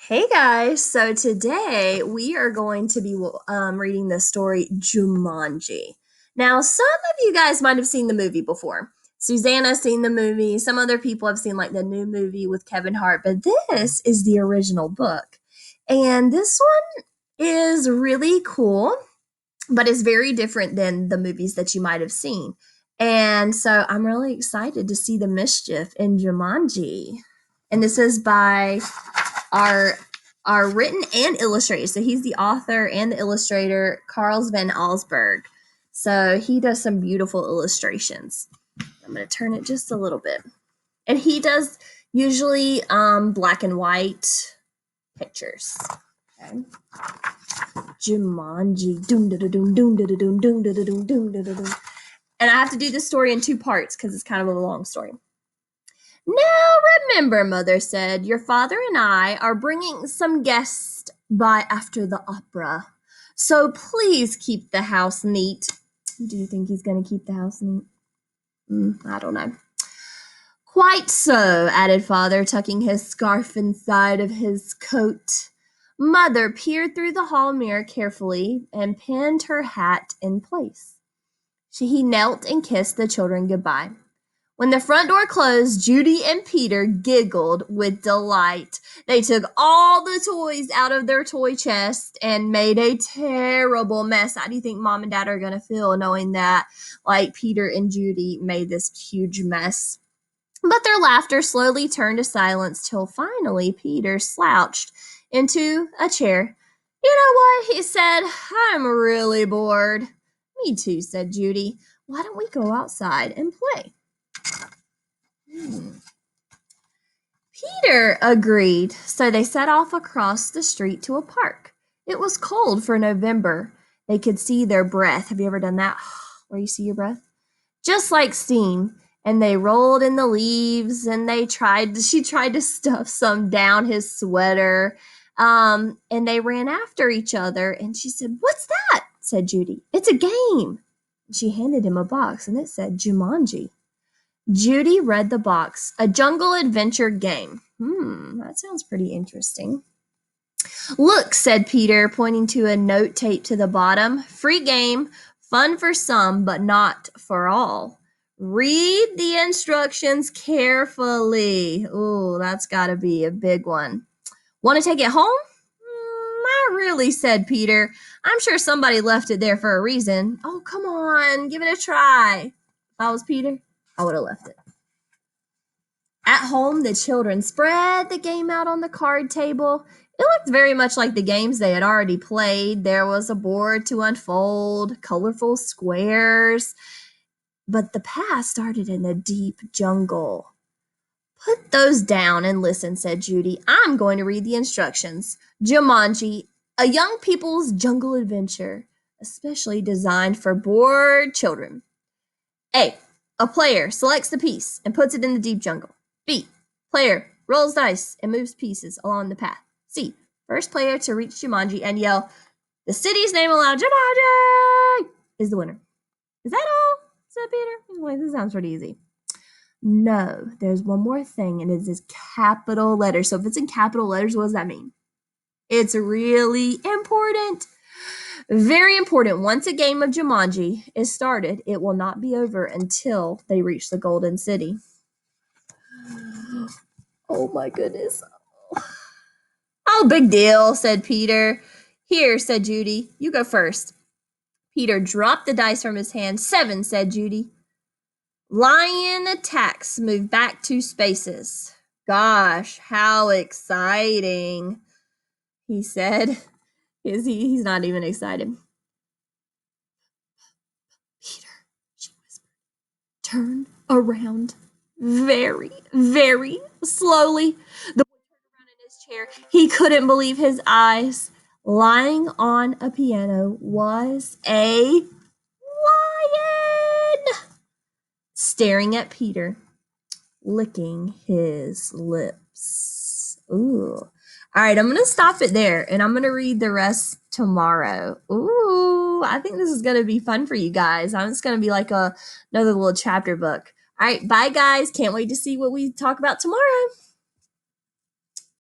Hey guys, so today we are going to be reading the story Jumanji. Now, some of you guys might have seen the movie before. Susanna's seen the movie, some other people have seen like the new movie with Kevin Hart, but this is the original book. And this one is really cool, but it's very different than the movies that you might have seen. And so I'm really excited to see the mischief in Jumanji. And this is by our are written and illustrated. So he's the author and the illustrator, Carls van Allsburg. So he does some beautiful illustrations. I'm going to turn it just a little bit. And he does usually black and white pictures. Okay. Jumanji. And I have to do this story in two parts because it's kind of a long story. Now remember, Mother said, your father and I are bringing some guests by after the opera. So please keep the house neat. Do you think he's going to keep the house neat? I don't know. Quite so, added Father, tucking his scarf inside of his coat. Mother peered through the hall mirror carefully and pinned her hat in place. He knelt and kissed the children goodbye. When the front door closed, Judy and Peter giggled with delight. They took all the toys out of their toy chest and made a terrible mess. How do you think Mom and Dad are going to feel knowing that, like, Peter and Judy made this huge mess? But their laughter slowly turned to silence till finally Peter slouched into a chair. You know what? He said, I'm really bored. Me too, said Judy. Why don't we go outside and play? Peter agreed, so they set off across the street to a park. It was cold for November. They could see their breath. Have you ever done that? Where you see your breath? Just like steam. And they rolled in the leaves and she tried to stuff some down his sweater. And they ran after each other and she said, What's that? Said Judy. It's a game. She handed him a box and it said Jumanji. Judy read the box. A jungle adventure game. That sounds pretty interesting. Look, said Peter, pointing to a note taped to the bottom. Free game, fun for some, but not for all. Read the instructions carefully. Ooh, that's got to be a big one. Want to take it home? Not really, said Peter. I'm sure somebody left it there for a reason. Oh, come on, give it a try. If I was Peter, I would have left it. At home, the children spread the game out on the card table. It looked very much like the games they had already played. There was a board to unfold, colorful squares. But the path started in a deep jungle. Put those down and listen, said Judy. I'm going to read the instructions. Jumanji, a young people's jungle adventure, especially designed for bored children. A player selects the piece and puts it in the deep jungle. B, player rolls dice and moves pieces along the path. C, first player to reach Jumanji and yell, the city's name aloud, Jumanji, is the winner. Is that all? Said Peter. Wait, this sounds pretty easy. No, there's one more thing, and it is capital letters. So if it's in capital letters, what does that mean? It's really important. Very important. Once a game of Jumanji is started, it will not be over until they reach the Golden City. Oh my goodness. Oh, big deal, said Peter. Here, said Judy. You go first. Peter dropped the dice from his hand. 7, said Judy. Lion attacks, move back 2 spaces. Gosh, how exciting, he said. He's not even excited. Peter, she whispered, turn around very, very slowly. The boy turned around in his chair. He couldn't believe his eyes. Lying on a piano was a lion, staring at Peter, licking his lips. Ooh. All right, I'm going to stop it there, and I'm going to read the rest tomorrow. Ooh, I think this is going to be fun for you guys. It's going to be like another little chapter book. All right, bye, guys. Can't wait to see what we talk about tomorrow.